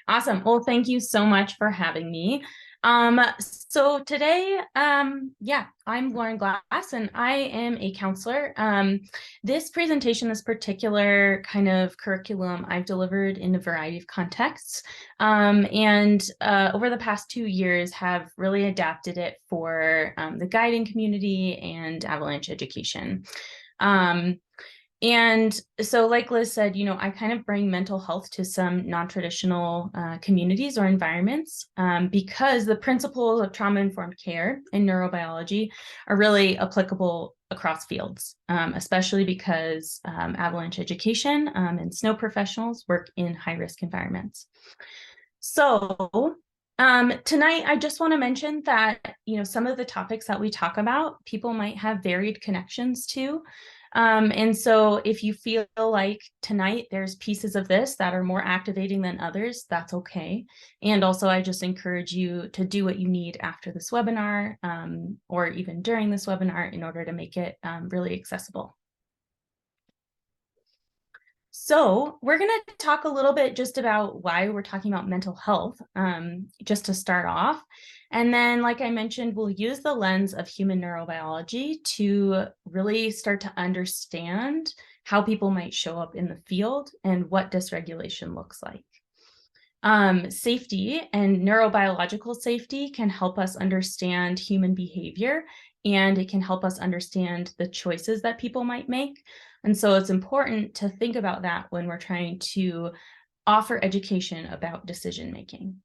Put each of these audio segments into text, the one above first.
Awesome. Well, thank you so much for having me. So today, yeah, I'm Lauren Glass and I am a counselor. This presentation, this particular kind of curriculum I've delivered in a variety of contexts. And over the past 2 years have really adapted it for the guiding community and Avalanche education. Um, and so, like Liz said, I kind of bring mental health to some non-traditional communities or environments because the principles of trauma-informed care and neurobiology are really applicable across fields, especially because avalanche education and snow professionals work in high-risk environments. So tonight, I just want to mention that, some of the topics that we talk about, people might have varied connections to. And so if you feel like tonight there's pieces of this that are more activating than others, that's okay. And also, I just encourage you to do what you need after this webinar or even during this webinar in order to make it really accessible. So we're going to talk a little bit just about why we're talking about mental health, just to start off. And then, like I mentioned, we'll use the lens of human neurobiology to really start to understand how people might show up in the field and what dysregulation looks like. Safety and neurobiological safety can help us understand human behavior, and it can help us understand the choices that people might make. And so it's important to think about that when we're trying to offer education about decision making.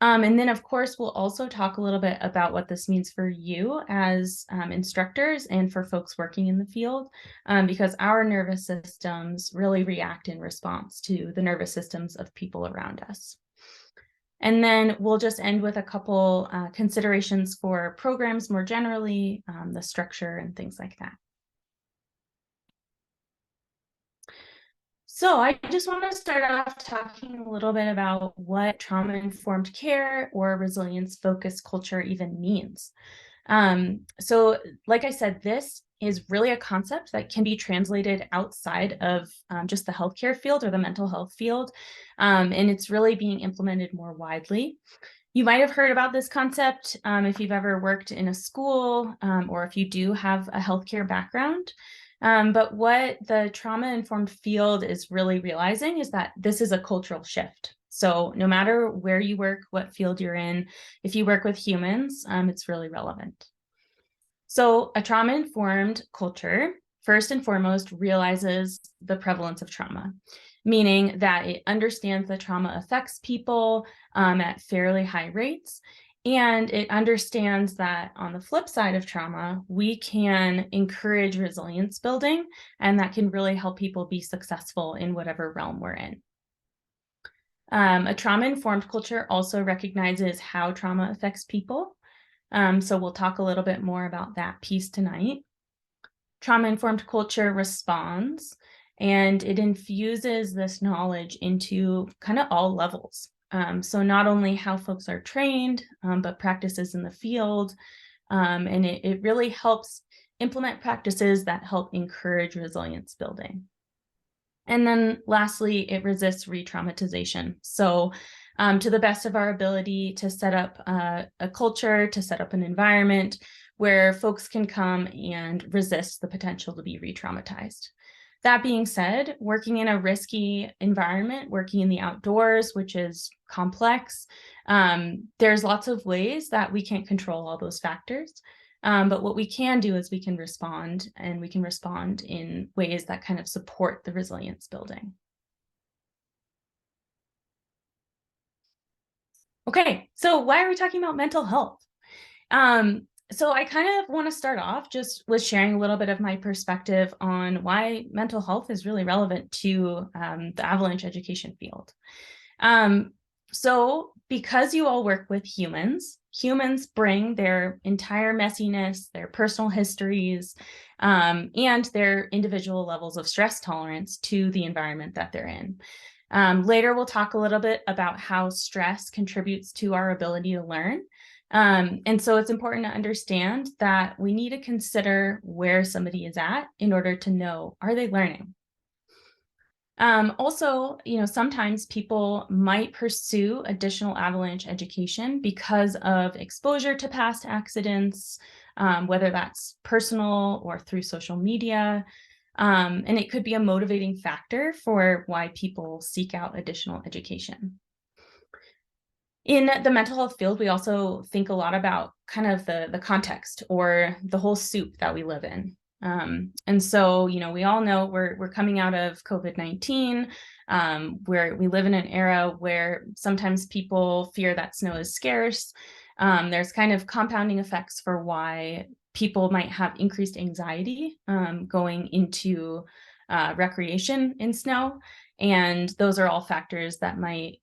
And then, of course, we'll also talk a little bit about what this means for you as instructors and for folks working in the field, because our nervous systems really react in response to the nervous systems of people around us. And then we'll just end with a couple considerations for programs more generally, the structure and things like that. So I just want to start off talking a little bit about what trauma-informed care or resilience-focused culture even means. So like I said, this is really a concept that can be translated outside of just the healthcare field or the mental health field, and it's really being implemented more widely. You might have heard about this concept if you've ever worked in a school or if you do have a healthcare background. But what the trauma-informed field is really realizing is that this is a cultural shift. So no matter where you work, what field you're in, if you work with humans, it's really relevant. So a trauma-informed culture, first and foremost, realizes the prevalence of trauma, meaning that it understands that trauma affects people at fairly high rates. And it understands that on the flip side of trauma, we can encourage resilience building, and that can really help people be successful in whatever realm we're in. A trauma-informed culture also recognizes how trauma affects people. So we'll talk a little bit more about that piece tonight. Trauma-informed culture responds, and it infuses this knowledge into kind of all levels. So not only how folks are trained, but practices in the field. And it really helps implement practices that help encourage resilience building. And then lastly, it resists re-traumatization. So to the best of our ability to set up a culture, to set up an environment where folks can come and resist the potential to be re-traumatized. That being said, working in a risky environment, working in the outdoors, which is complex, there's lots of ways that we can't control all those factors. But what we can do is we can respond, and we can respond in ways that kind of support the resilience building. Okay, so why are we talking about mental health? So I kind of want to start off just with sharing a little bit of my perspective on why mental health is really relevant to the avalanche education field. So because you all work with humans, humans bring their entire messiness, their personal histories, and their individual levels of stress tolerance to the environment that they're in. Later, we'll talk a little bit about how stress contributes to our ability to learn. And so it's important to understand that we need to consider where somebody is at in order to know, are they learning? Also, sometimes people might pursue additional avalanche education because of exposure to past accidents, whether that's personal or through social media. And it could be a motivating factor for why people seek out additional education. In the mental health field, we also think a lot about kind of the context or the whole soup that we live in. And so, we all know we're coming out of COVID-19, where we live in an era where sometimes people fear that snow is scarce. There's kind of compounding effects for why people might have increased anxiety going into recreation in snow. And those are all factors that might,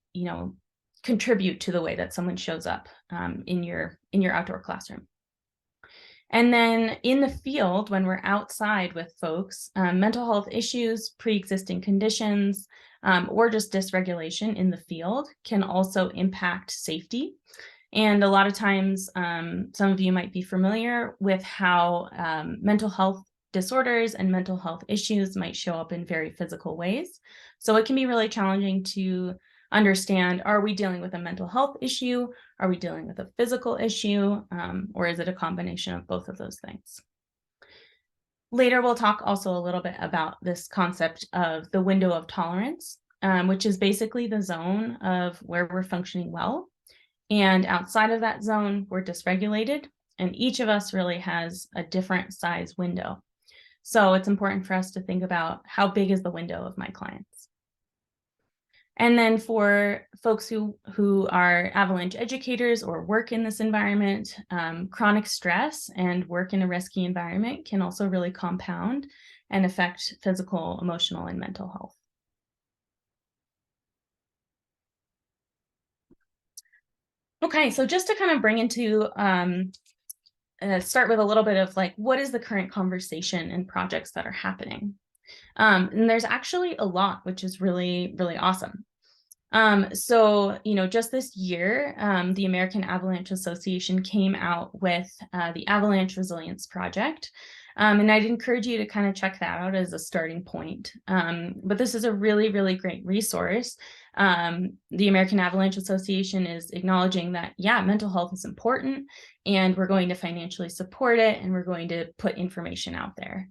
contribute to the way that someone shows up in your outdoor classroom. And then in the field, when we're outside with folks, mental health issues, pre-existing conditions, or just dysregulation in the field can also impact safety. And a lot of times, some of you might be familiar with how mental health disorders and mental health issues might show up in very physical ways. So it can be really challenging to understand, are we dealing with a mental health issue? Are we dealing with a physical issue? Or is it a combination of both of those things? Later, we'll talk also a little bit about this concept of the window of tolerance, which is basically the zone of where we're functioning well. And outside of that zone, we're dysregulated. And each of us really has a different size window. So it's important for us to think about how big is the window of my clients. And then for folks who are avalanche educators or work in this environment, chronic stress and work in a risky environment can also really compound and affect physical, emotional, and mental health. Okay, so just to kind of bring into start with a little bit of like, what is the current conversation and projects that are happening? And there's actually a lot, which is really, really awesome. So, just this year, the American Avalanche Association came out with the Avalanche Resilience Project. And I'd encourage you to kind of check that out as a starting point. But this is a really, really great resource. The American Avalanche Association is acknowledging that, yeah, mental health is important, and we're going to financially support it, and we're going to put information out there.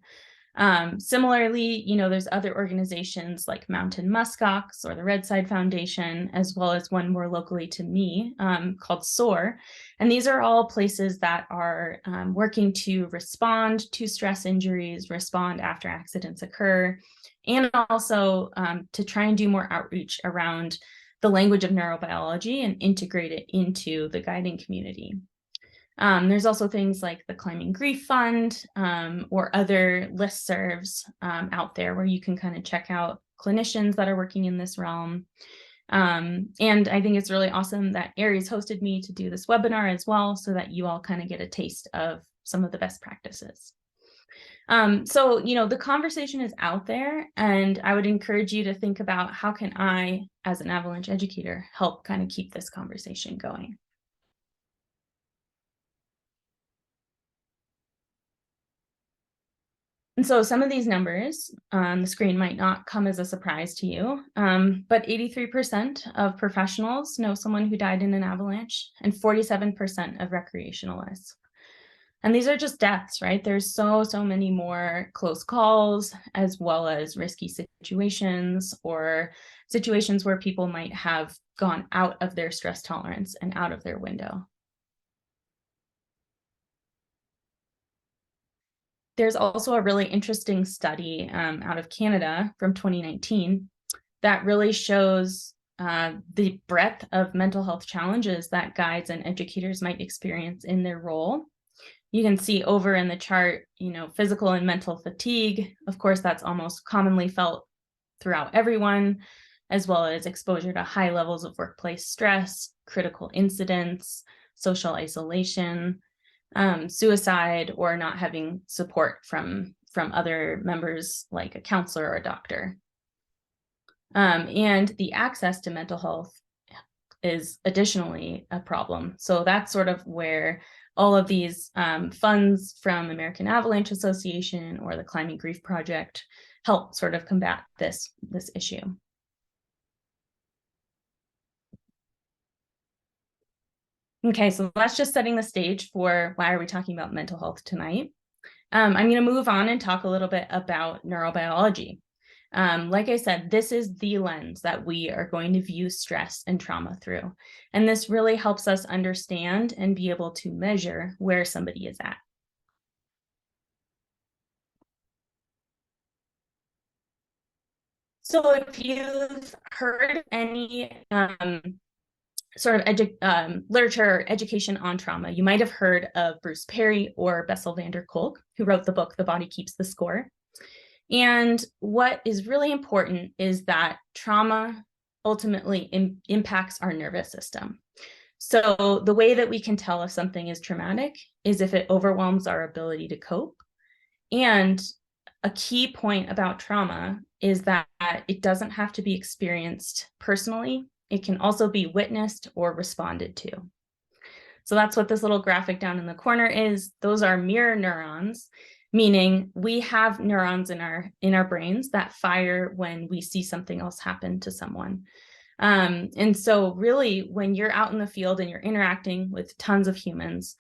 Similarly, there's other organizations like Mountain Muskox or the Red Side Foundation, as well as one more locally to me called SOAR. And these are all places that are working to respond to stress injuries, respond after accidents occur, and also to try and do more outreach around the language of neurobiology and integrate it into the guiding community. There's also things like the Climbing Grief Fund or other listservs out there where you can kind of check out clinicians that are working in this realm. And I think it's really awesome that Aries hosted me to do this webinar as well, so that you all kind of get a taste of some of the best practices. So, the conversation is out there, and I would encourage you to think about, how can I, as an avalanche educator, help kind of keep this conversation going? And so some of these numbers on the screen might not come as a surprise to you, but 83% of professionals know someone who died in an avalanche, and 47% of recreationalists. And these are just deaths, right? There's so many more close calls, as well as risky situations or situations where people might have gone out of their stress tolerance and out of their window. There's also a really interesting study out of Canada from 2019 that really shows the breadth of mental health challenges that guides and educators might experience in their role. You can see over in the chart, physical and mental fatigue. Of course, that's almost commonly felt throughout everyone, as well as exposure to high levels of workplace stress, critical incidents, social isolation, suicide, or not having support from other members like a counselor or a doctor. And the access to mental health is additionally a problem. So that's sort of where all of these funds from American Avalanche Association or the Climbing Grief Project help sort of combat this issue. Okay, so that's just setting the stage for why are we talking about mental health tonight. I'm going to move on and talk a little bit about neurobiology. Like I said, this is the lens that we are going to view stress and trauma through. And this really helps us understand and be able to measure where somebody is at. So if you've heard any sort of literature or education on trauma, you might have heard of Bruce Perry or Bessel van der Kolk, who wrote the book, The Body Keeps the Score. And what is really important is that trauma ultimately impacts our nervous system. So the way that we can tell if something is traumatic is if it overwhelms our ability to cope. And a key point about trauma is that it doesn't have to be experienced personally. It can also be witnessed or responded to. So that's what this little graphic down in the corner is. Those are mirror neurons, meaning we have neurons in our brains that fire when we see something else happen to someone. And so really, when you're out in the field and you're interacting with tons of humans,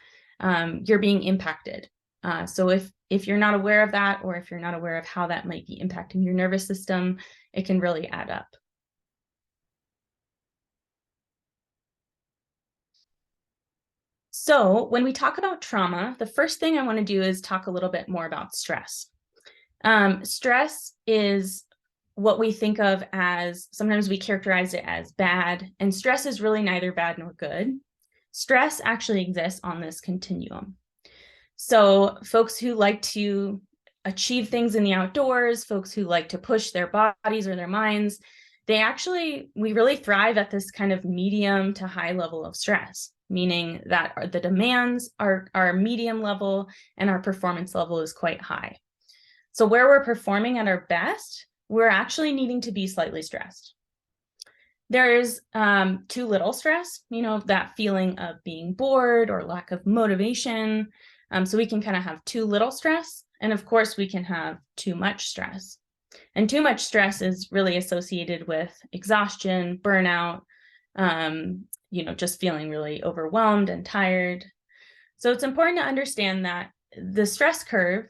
you're being impacted. So if you're not aware of that, or if you're not aware of how that might be impacting your nervous system, it can really add up. So when we talk about trauma, the first thing I want to do is talk a little bit more about stress. Stress is what we think of as, sometimes we characterize it as bad, and stress is really neither bad nor good. Stress actually exists on this continuum. So folks who like to achieve things in the outdoors, folks who like to push their bodies or their minds, we really thrive at this kind of medium to high level of stress, meaning that the demands are medium level and our performance level is quite high. So where we're performing at our best, we're actually needing to be slightly stressed. There's too little stress, that feeling of being bored or lack of motivation. So we can kind of have too little stress. And of course, we can have too much stress. And too much stress is really associated with exhaustion, burnout, just feeling really overwhelmed and tired. So it's important to understand that the stress curve,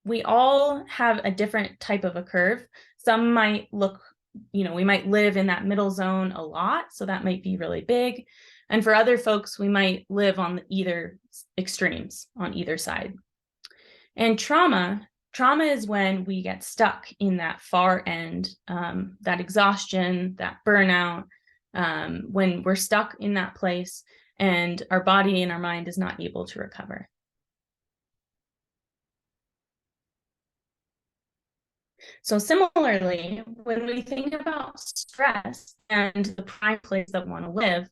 we all have a different type of a curve. Some might look, we might live in that middle zone a lot, so that might be really big. And for other folks, we might live on either extremes, on either side. And trauma is when we get stuck in that far end, that exhaustion, that burnout, when we're stuck in that place and our body and our mind is not able to recover. So similarly, when we think about stress and the prime place that we want to live,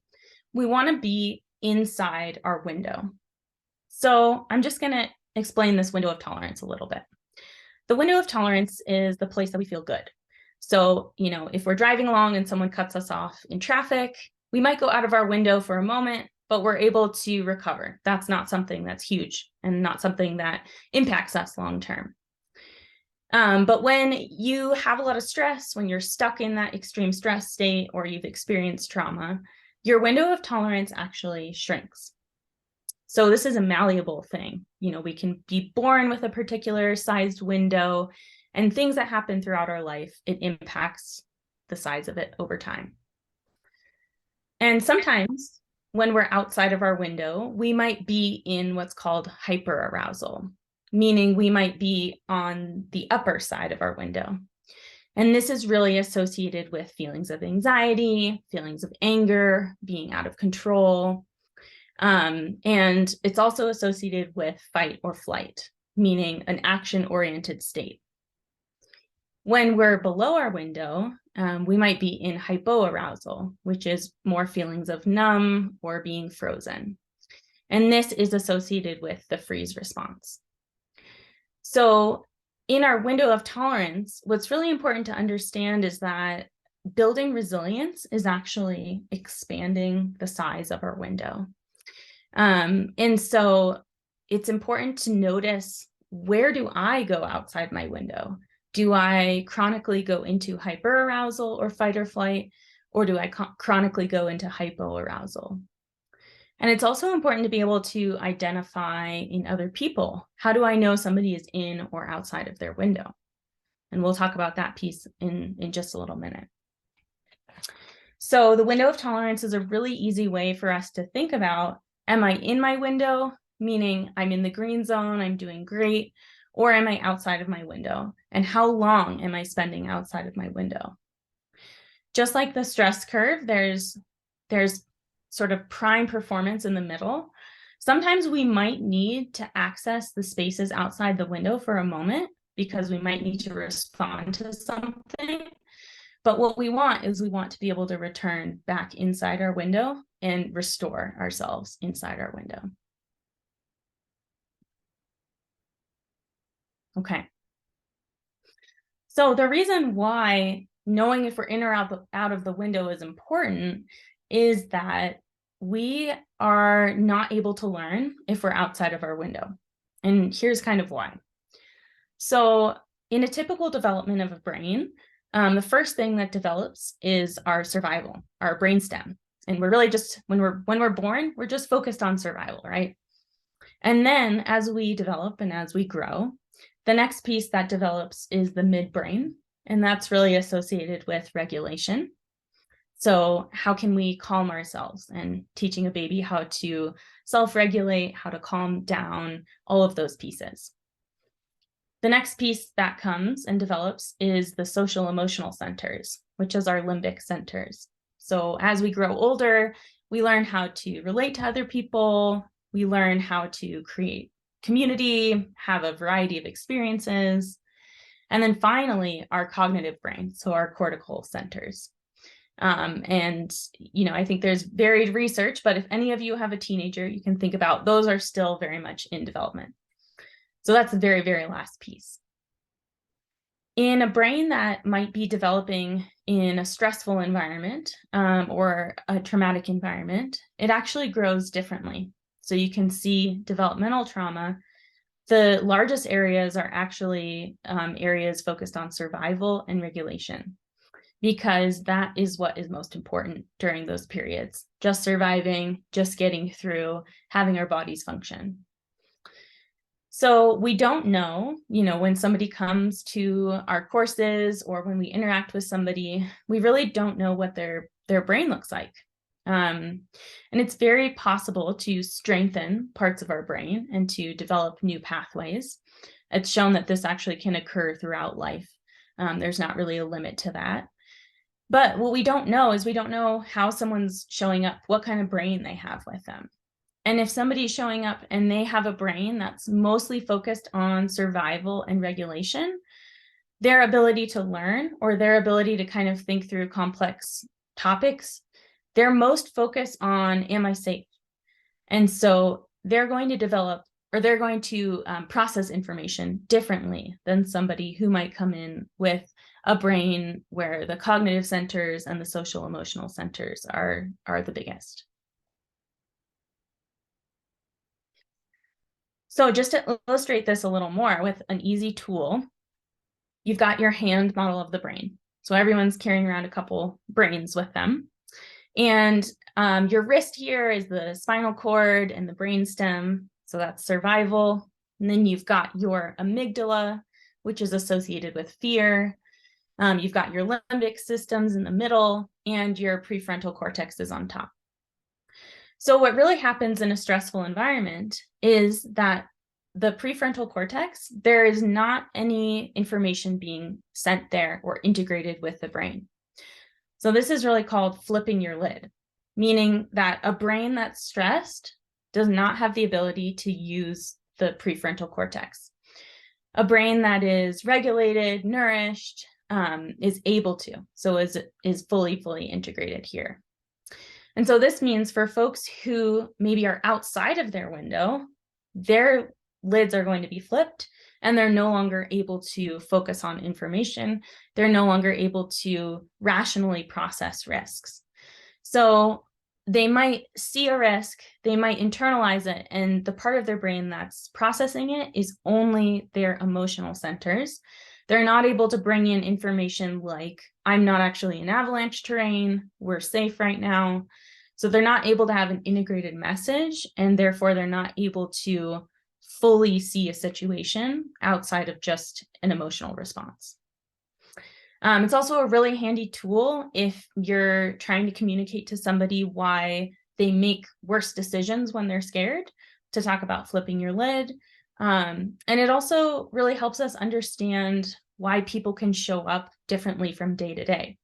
we want to be inside our window. So I'm just going to explain this window of tolerance a little bit. The window of tolerance is the place that we feel good. So, if we're driving along and someone cuts us off in traffic, we might go out of our window for a moment, but we're able to recover. That's not something that's huge and not something that impacts us long term. But when you have a lot of stress, when you're stuck in that extreme stress state or you've experienced trauma, your window of tolerance actually shrinks. So this is a malleable thing. We can be born with a particular sized window, and things that happen throughout our life, it impacts the size of it over time. And sometimes when we're outside of our window, we might be in what's called hyperarousal, meaning we might be on the upper side of our window. And this is really associated with feelings of anxiety, feelings of anger, being out of control. And it's also associated with fight or flight, meaning an action-oriented state. When we're below our window, we might be in hypoarousal, which is more feelings of numb or being frozen. And this is associated with the freeze response. So in our window of tolerance, what's really important to understand is that building resilience is actually expanding the size of our window. And so it's important to notice, where do I go outside my window? Do I chronically go into hyperarousal or fight or flight, or do I chronically go into hypoarousal? And it's also important to be able to identify in other people. How do I know somebody is in or outside of their window? And we'll talk about that piece in just a little minute. So the window of tolerance is a really easy way for us to think about, am I in my window, meaning I'm in the green zone, I'm doing great, or am I outside of my window? And how long am I spending outside of my window? Just like the stress curve, there's sort of prime performance in the middle. Sometimes we might need to access the spaces outside the window for a moment because we might need to respond to something. But what we want is we want to be able to return back inside our window and restore ourselves inside our window. Okay. So the reason why knowing if we're in or out of the window is important is that we are not able to learn if we're outside of our window. And here's kind of why. So in a typical development of a brain, the first thing that develops is our survival, our brainstem. And we're really just, when we're born, we're just focused on survival, right? And then as we develop and as we grow, the next piece that develops is the midbrain, and that's really associated with regulation. So how can we calm ourselves, and teaching a baby how to self-regulate, how to calm down, all of those pieces. The next piece that comes and develops is the social emotional centers, which is our limbic centers. So as we grow older, we learn how to relate to other people. We learn how to create community, have a variety of experiences. And then finally, our cognitive brain, so our cortical centers. And, I think there's varied research, but if any of you have a teenager, you can think about those are still very much in development. So that's the very, very last piece. In a brain that might be developing in a stressful environment or a traumatic environment, it actually grows differently. So you can see developmental trauma. The largest areas are actually areas focused on survival and regulation, because that is what is most important during those periods. Just surviving, just getting through, having our bodies function. So we don't know, when somebody comes to our courses or when we interact with somebody, we really don't know what their brain looks like. And it's very possible to strengthen parts of our brain and to develop new pathways. It's shown that this actually can occur throughout life. There's not really a limit to that. But what we don't know is we don't know how someone's showing up, what kind of brain they have with them. And if somebody's showing up and they have a brain that's mostly focused on survival and regulation, their ability to learn or their ability to kind of think through complex topics, they're most focused on, am I safe? And so they're going to develop, or they're going to process information differently than somebody who might come in with a brain where the cognitive centers and the social emotional centers are the biggest. So just to illustrate this a little more with an easy tool, you've got your hand model of the brain. So everyone's carrying around a couple brains with them. And your wrist here is the spinal cord and the brainstem. So that's survival. And then you've got your amygdala, which is associated with fear. You've got your limbic systems in the middle, and your prefrontal cortex is on top. So what really happens in a stressful environment is that the prefrontal cortex, there is not any information being sent there or integrated with the brain. So this is really called flipping your lid, meaning that a brain that's stressed does not have the ability to use the prefrontal cortex. A brain that is regulated, nourished, is able to, so is fully integrated here. And so this means for folks who maybe are outside of their window, their lids are going to be flipped and they're no longer able to focus on information. They're no longer able to rationally process risks. So they might see a risk, they might internalize it, and the part of their brain that's processing it is only their emotional centers. They're not able to bring in information like, I'm not actually in avalanche terrain, we're safe right now. So they're not able to have an integrated message, and therefore they're not able to fully see a situation outside of just an emotional response. It's also a really handy tool if you're trying to communicate to somebody why they make worse decisions when they're scared, to talk about flipping your lid. And it also really helps us understand why people can show up differently from day to day.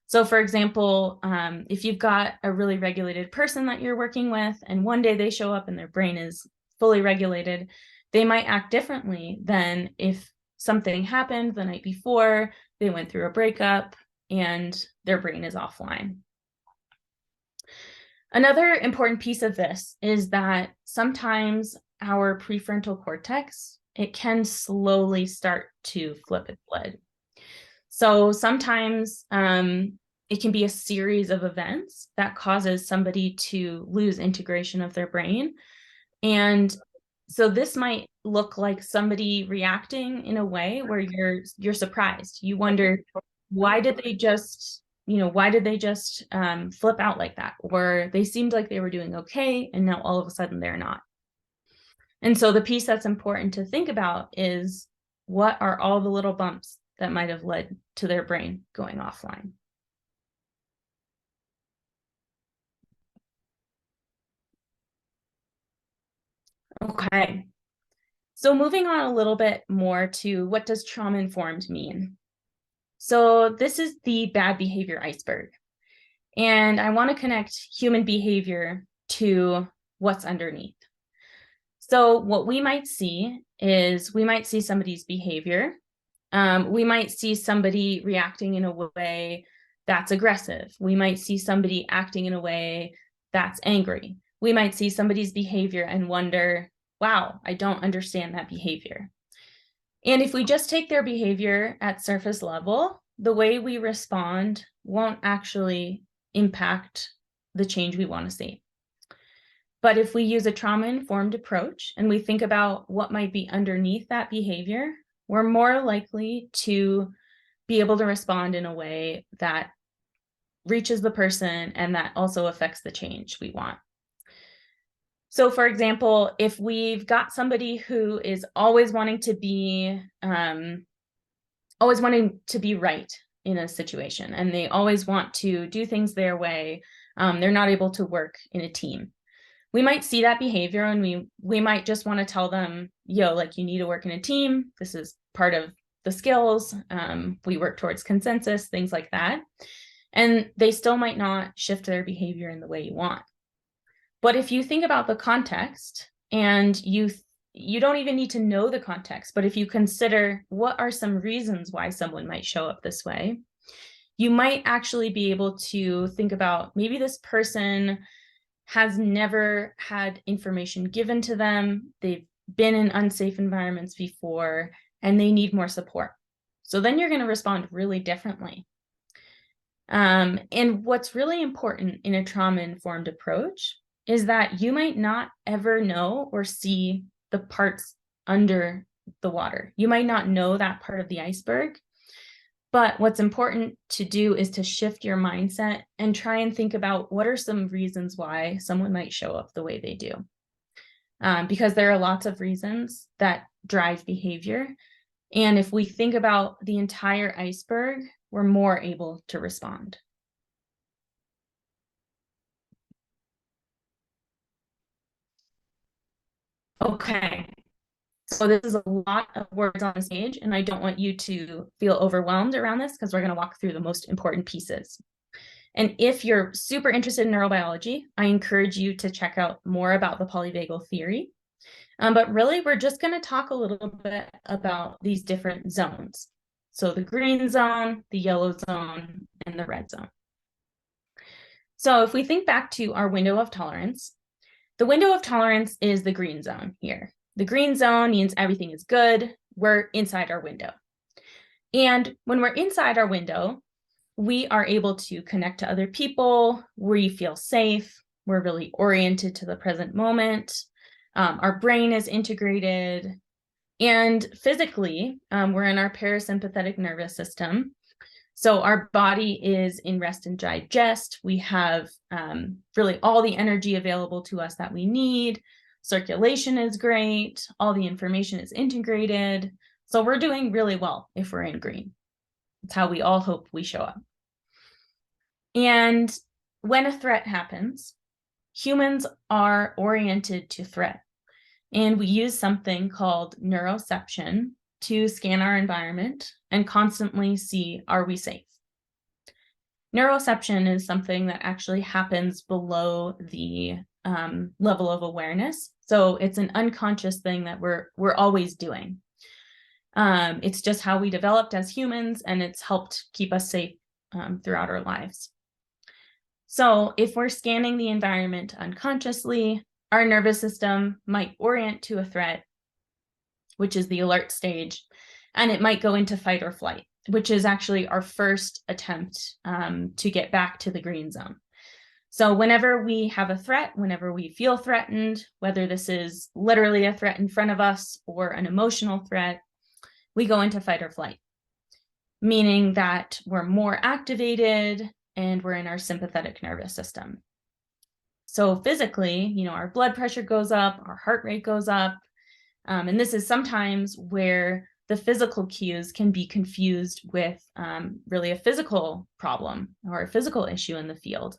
So for example, if you've got a really regulated person that you're working with, and one day they show up and their brain is fully regulated, they might act differently than if something happened the night before, they went through a breakup, and their brain is offline. Another important piece of this is that sometimes our prefrontal cortex, it can slowly start to flip its lid. So sometimes it can be a series of events that causes somebody to lose integration of their brain. And so this might look like somebody reacting in a way where you're surprised. You wonder, why did they just flip out like that? Or they seemed like they were doing okay, and now all of a sudden they're not. And so the piece that's important to think about is, what are all the little bumps that might have led to their brain going offline? Okay. So moving on a little bit more to, what does trauma-informed mean? So this is the bad behavior iceberg. And I want to connect human behavior to what's underneath. So what we might see is, we might see somebody's behavior. We might see somebody reacting in a way that's aggressive. We might see somebody acting in a way that's angry. We might see somebody's behavior and wonder, wow, I don't understand that behavior. And if we just take their behavior at surface level, the way we respond won't actually impact the change we want to see. But if we use a trauma-informed approach and we think about what might be underneath that behavior, we're more likely to be able to respond in a way that reaches the person and that also affects the change we want. So for example, if we've got somebody who is always wanting to be right in a situation, and they always want to do things their way, they're not able to work in a team. We might see that behavior, and we might just want to tell them, yo, like, you need to work in a team. This is part of the skills. We work towards consensus, things like that. And they still might not shift their behavior in the way you want. But if you think about the context, and you don't even need to know the context, but if you consider what are some reasons why someone might show up this way, you might actually be able to think about, maybe this person has never had information given to them. They've been in unsafe environments before, and they need more support. So then you're going to respond really differently. And what's really important in a trauma-informed approach is that you might not ever know or see the parts under the water. You might not know that part of the iceberg. But what's important to do is to shift your mindset and try and think about, what are some reasons why someone might show up the way they do? Because there are lots of reasons that drive behavior. And if we think about the entire iceberg, we're more able to respond. Okay. So this is a lot of words on this page, and I don't want you to feel overwhelmed around this, because we're going to walk through the most important pieces. And if you're super interested in neurobiology, I encourage you to check out more about the polyvagal theory. But really, we're just going to talk a little bit about these different zones. So the green zone, the yellow zone, and the red zone. So if we think back to our window of tolerance, the window of tolerance is the green zone here. The green zone means everything is good. We're inside our window. And when we're inside our window, we are able to connect to other people. We feel safe. We're really oriented to the present moment. Our brain is integrated. And physically, we're in our parasympathetic nervous system. So our body is in rest and digest. We have really all the energy available to us that we need. Circulation is great. All the information is integrated. So we're doing really well if we're in green. It's how we all hope we show up. And when a threat happens, humans are oriented to threat. And we use something called neuroception to scan our environment and constantly see, are we safe? Neuroception is something that actually happens below the level of awareness. So it's an unconscious thing that we're always doing. It's just how we developed as humans, and it's helped keep us safe throughout our lives. So if we're scanning the environment unconsciously, our nervous system might orient to a threat, which is the alert stage, and it might go into fight or flight, which is actually our first attempt to get back to the green zone. So whenever we have a threat, whenever we feel threatened, whether this is literally a threat in front of us or an emotional threat, we go into fight or flight, meaning that we're more activated and we're in our sympathetic nervous system. So physically, our blood pressure goes up, our heart rate goes up. And this is sometimes where the physical cues can be confused with really a physical problem or a physical issue in the field.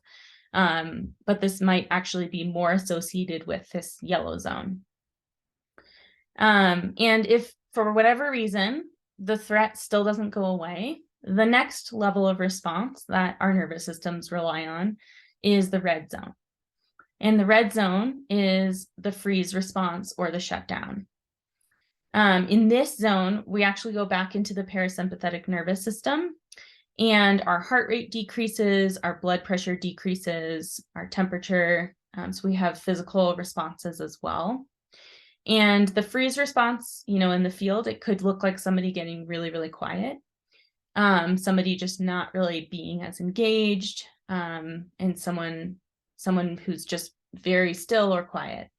But this might actually be more associated with this yellow zone. And if for whatever reason, the threat still doesn't go away, the next level of response that our nervous systems rely on is the red zone. And the red zone is the freeze response or the shutdown. In this zone, we actually go back into the parasympathetic nervous system, and our heart rate decreases, our blood pressure decreases, our temperature. So we have physical responses as well. And the freeze response, in the field, it could look like somebody getting really, really quiet, somebody just not really being as engaged, and someone who's just very still or quiet.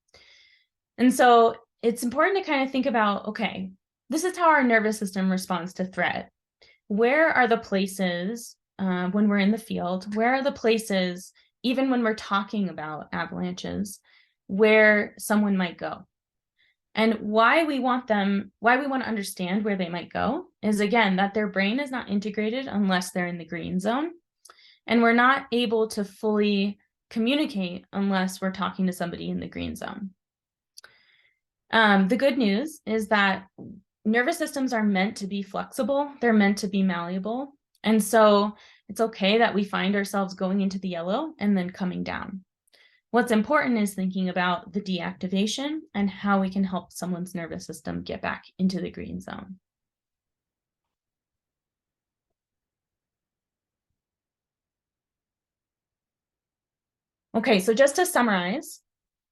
And so it's important to kind of think about, okay, this is how our nervous system responds to threat. Where are the places when we're in the field? Where are the places, even when we're talking about avalanches, where someone might go? And why we want to understand where they might go is, again, that their brain is not integrated unless they're in the green zone. And we're not able to fully communicate unless we're talking to somebody in the green zone. The good news is that nervous systems are meant to be flexible. They're meant to be malleable. And so it's okay that we find ourselves going into the yellow and then coming down. What's important is thinking about the deactivation and how we can help someone's nervous system get back into the green zone. Okay, so just to summarize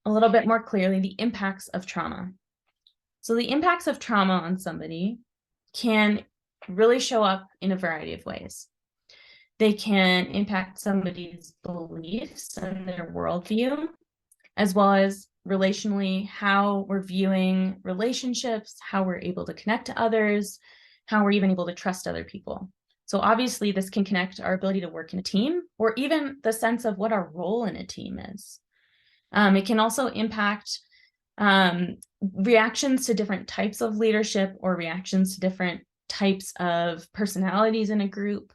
a little bit more clearly, the impacts of trauma. So the impacts of trauma on somebody can really show up in a variety of ways. They can impact somebody's beliefs and their worldview, as well as relationally, how we're viewing relationships, how we're able to connect to others, how we're even able to trust other people. So obviously this can connect our ability to work in a team, or even the sense of what our role in a team is. It can also impact reactions to different types of leadership or reactions to different types of personalities in a group.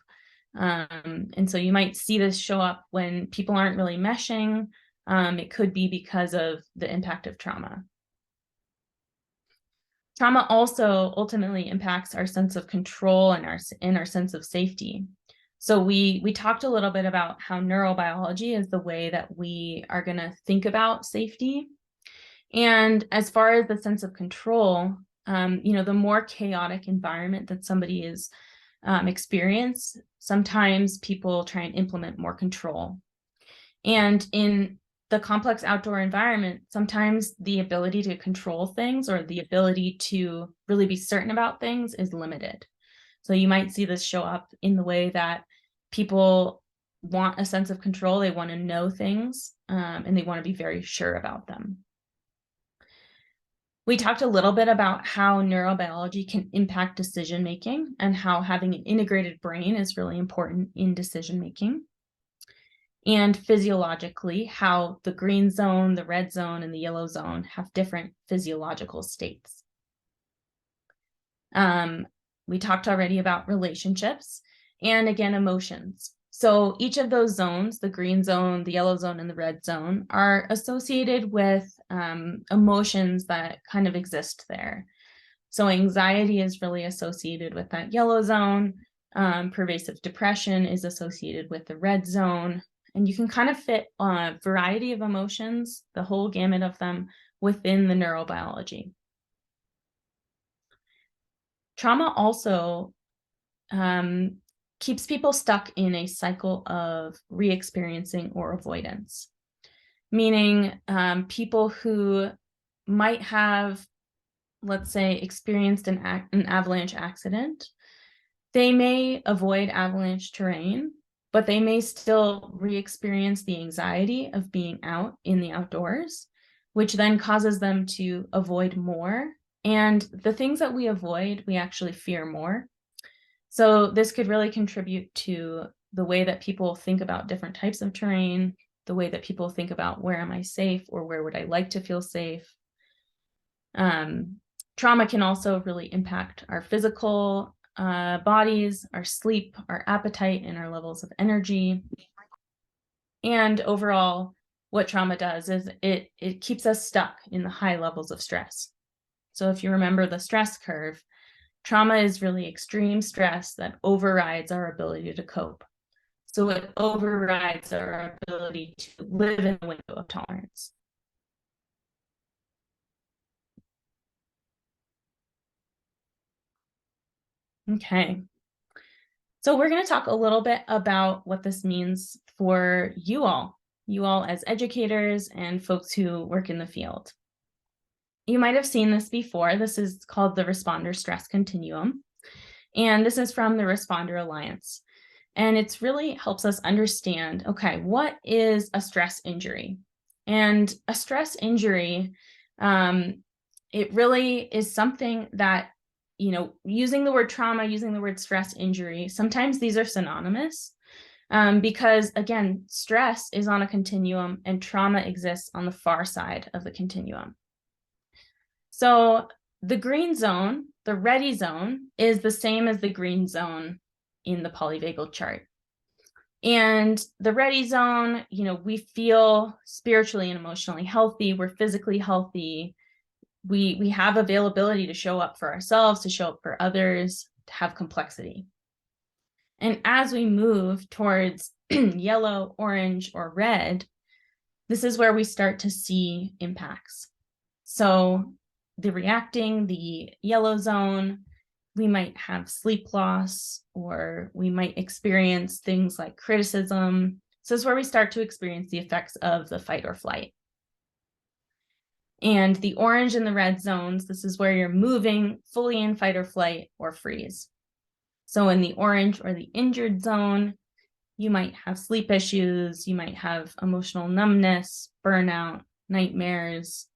And so you might see this show up when people aren't really meshing. It could be because of the impact of trauma. Trauma also ultimately impacts our sense of control and our sense of safety. So we talked a little bit about how neurobiology is the way that we are going to think about safety. And as far as the sense of control, the more chaotic environment that somebody is experience, sometimes people try and implement more control. And in the complex outdoor environment, sometimes the ability to control things or the ability to really be certain about things is limited. So you might see this show up in the way that people want a sense of control. They want to know things, and they want to be very sure about them. We talked a little bit about how neurobiology can impact decision making and how having an integrated brain is really important in decision making. And physiologically, how the green zone, the red zone, and the yellow zone have different physiological states. We talked already about relationships and, again, emotions. So each of those zones, the green zone, the yellow zone, and the red zone, are associated with emotions that kind of exist there. So anxiety is really associated with that yellow zone. Pervasive depression is associated with the red zone. And you can kind of fit a variety of emotions, the whole gamut of them, within the neurobiology. Trauma also keeps people stuck in a cycle of re-experiencing or avoidance, meaning people who might have, let's say, experienced an avalanche accident, they may avoid avalanche terrain, but they may still re-experience the anxiety of being out in the outdoors, which then causes them to avoid more. And the things that we avoid, we actually fear more. So this could really contribute to the way that people think about different types of terrain, the way that people think about where am I safe or where would I like to feel safe. Trauma can also really impact our physical bodies, our sleep, our appetite, and our levels of energy. And overall, what trauma does is it keeps us stuck in the high levels of stress. So if you remember the stress curve, trauma is really extreme stress that overrides our ability to cope. So it overrides our ability to live in the window of tolerance. Okay. So we're going to talk a little bit about what this means for you all as educators and folks who work in the field. You might have seen this before. This is called the Responder Stress Continuum. And this is from the Responder Alliance. And it really helps us understand, okay, what is a stress injury? And a stress injury, it really is something that, using the word trauma, using the word stress injury, sometimes these are synonymous because, again, stress is on a continuum and trauma exists on the far side of the continuum. So the green zone, the ready zone, is the same as the green zone in the polyvagal chart. And the ready zone, we feel spiritually and emotionally healthy. We're physically healthy. We have availability to show up for ourselves, to show up for others, to have complexity. And as we move towards yellow, orange, or red, this is where we start to see impacts. So the yellow zone, we might have sleep loss, or we might experience things like criticism. So this is where we start to experience the effects of the fight or flight. And the orange and the red zones, this is where you're moving fully in fight or flight or freeze. So in the orange or the injured zone, you might have sleep issues, you might have emotional numbness, burnout, nightmares.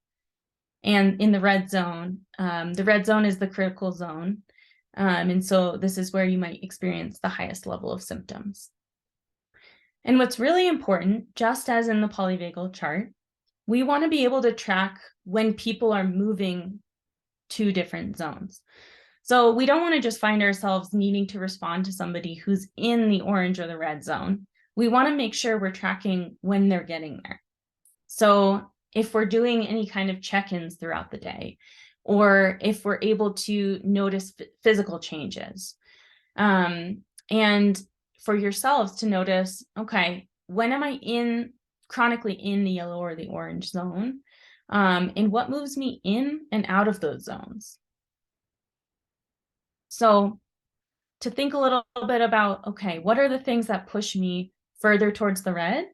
And in the red zone is the critical zone. And so this is where you might experience the highest level of symptoms. And what's really important, just as in the polyvagal chart, we want to be able to track when people are moving to different zones. So we don't want to just find ourselves needing to respond to somebody who's in the orange or the red zone. We want to make sure we're tracking when they're getting there. So if we're doing any kind of check-ins throughout the day, or if we're able to notice physical changes, and for yourselves to notice, okay, when am I chronically in the yellow or the orange zone, and what moves me in and out of those zones? So to think a little bit about, okay, what are the things that push me further towards the red?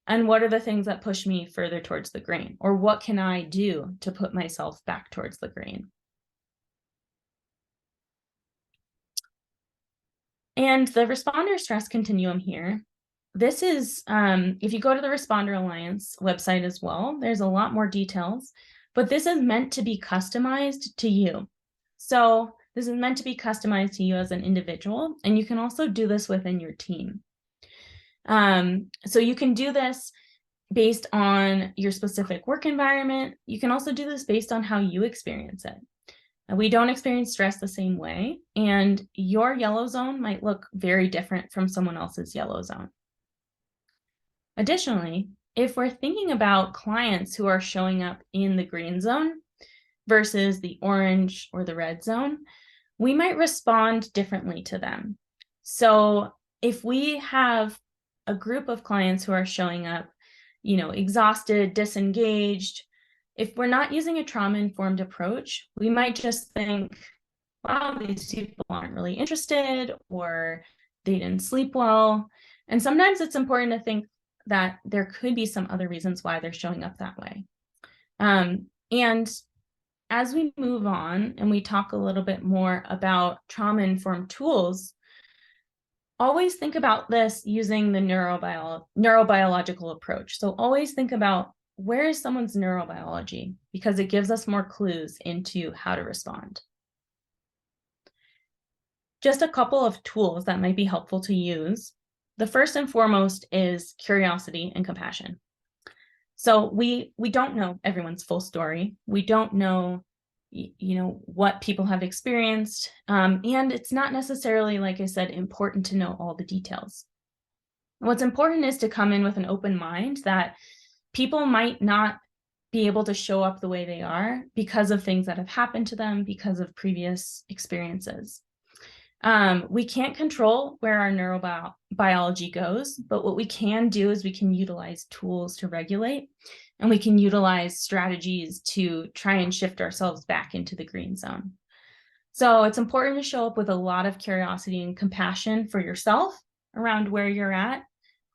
And what are the things that push me further towards the green? Or what can I do to put myself back towards the green? And the Responder Stress Continuum here, this is, if you go to the Responder Alliance website as well, there's a lot more details, but this is meant to be customized to you. So this is meant to be customized to you as an individual, and you can also do this within your team. So you can do this based on your specific work environment. You can also do this based on how you experience it. We don't experience stress the same way, and your yellow zone might look very different from someone else's yellow zone. Additionally, if we're thinking about clients who are showing up in the green zone versus the orange or the red zone, we might respond differently to them. So if we have a group of clients who are showing up, exhausted, disengaged, if we're not using a trauma-informed approach, we might just think, wow, these people aren't really interested, or they didn't sleep well. And sometimes it's important to think that there could be some other reasons why they're showing up that way. And as we move on and we talk a little bit more about trauma-informed tools, always think about this using the neurobiological approach. So always think about, where is someone's neurobiology? Because it gives us more clues into how to respond. Just a couple of tools that might be helpful to use. The first and foremost is curiosity and compassion. So we don't know everyone's full story. We don't know, what people have experienced. And it's not necessarily, like I said, important to know all the details. What's important is to come in with an open mind that people might not be able to show up the way they are because of things that have happened to them, because of previous experiences. We can't control where our neurobiology goes, but what we can do is we can utilize tools to regulate, and we can utilize strategies to try and shift ourselves back into the green zone. So it's important to show up with a lot of curiosity and compassion for yourself around where you're at,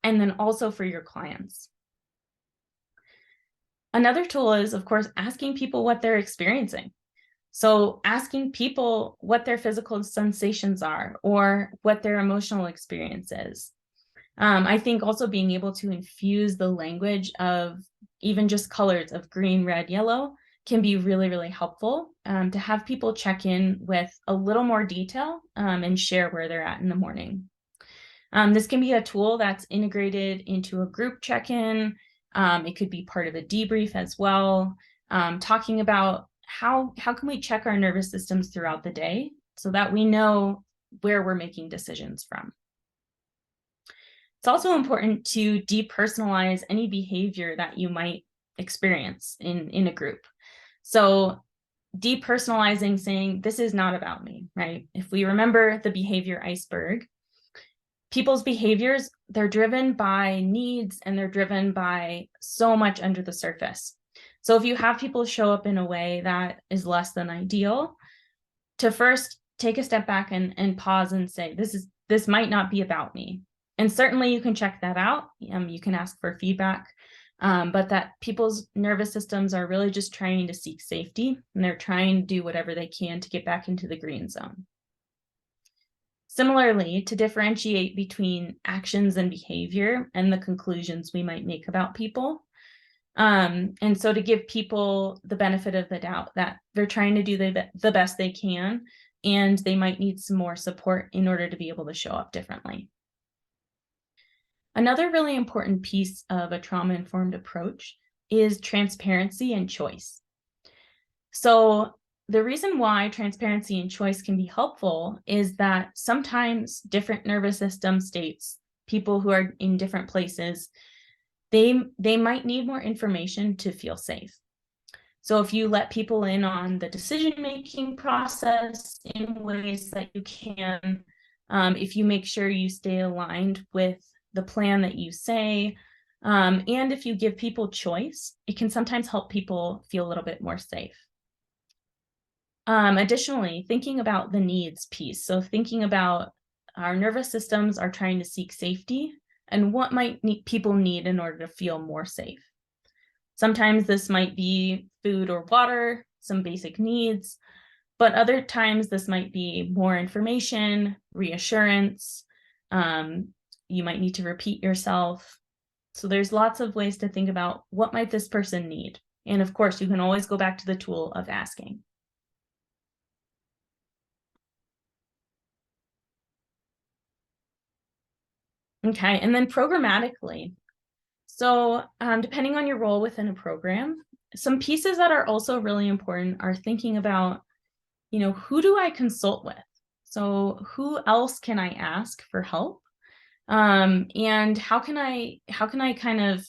and then also for your clients. Another tool is, of course, asking people what they're experiencing. So asking people what their physical sensations are or what their emotional experience is. I think also being able to infuse the language of even just colors of green, red, yellow can be really, really helpful to have people check in with a little more detail and share where they're at in the morning. This can be a tool that's integrated into a group check-in. It could be part of a debrief as well, talking about how can we check our nervous systems throughout the day so that we know where we're making decisions from. It's also important to depersonalize any behavior that you might experience in a group. So depersonalizing, saying, this is not about me, right? If we remember the behavior iceberg, people's behaviors, they're driven by needs and they're driven by so much under the surface. So if you have people show up in a way that is less than ideal, to first take a step back and pause and say, this might not be about me. And certainly you can check that out. You can ask for feedback, but that people's nervous systems are really just trying to seek safety, and they're trying to do whatever they can to get back into the green zone. Similarly, to differentiate between actions and behavior and the conclusions we might make about people. And so to give people the benefit of the doubt that they're trying to do the best they can, and they might need some more support in order to be able to show up differently. Another really important piece of a trauma-informed approach is transparency and choice. So the reason why transparency and choice can be helpful is that sometimes different nervous system states, people who are in different places, they might need more information to feel safe. So if you let people in on the decision-making process in ways that you can, if you make sure you stay aligned with the plan that you say, and if you give people choice, it can sometimes help people feel a little bit more safe. Additionally, thinking about the needs piece. So thinking about our nervous systems are trying to seek safety, and what might people need in order to feel more safe. Sometimes this might be food or water, some basic needs, but other times this might be more information, reassurance. You might need to repeat yourself. So there's lots of ways to think about, what might this person need? And of course, you can always go back to the tool of asking. Okay, and then programmatically. So depending on your role within a program, some pieces that are also really important are thinking about, who do I consult with? So who else can I ask for help? And how can I kind of,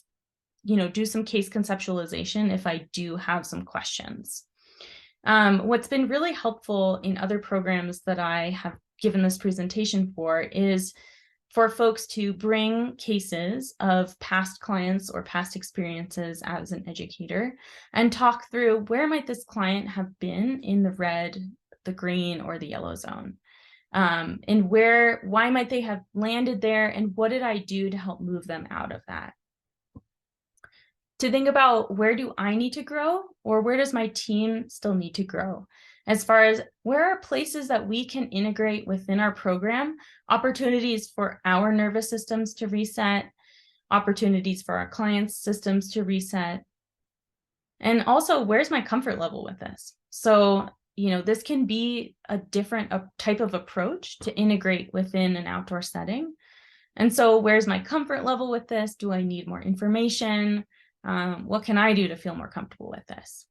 do some case conceptualization if I do have some questions? What's been really helpful in other programs that I have given this presentation for is for folks to bring cases of past clients or past experiences as an educator and talk through where might this client have been in the red, the green, or the yellow zone. And why might they have landed there, and what did I do to help move them out of that? To think about, where do I need to grow, or where does my team still need to grow? As far as where are places that we can integrate within our program, opportunities for our nervous systems to reset, opportunities for our clients' systems to reset. And also, where's my comfort level with this? So, this can be a different type of approach to integrate within an outdoor setting. And so where's my comfort level with this? Do I need more information? What can I do to feel more comfortable with this?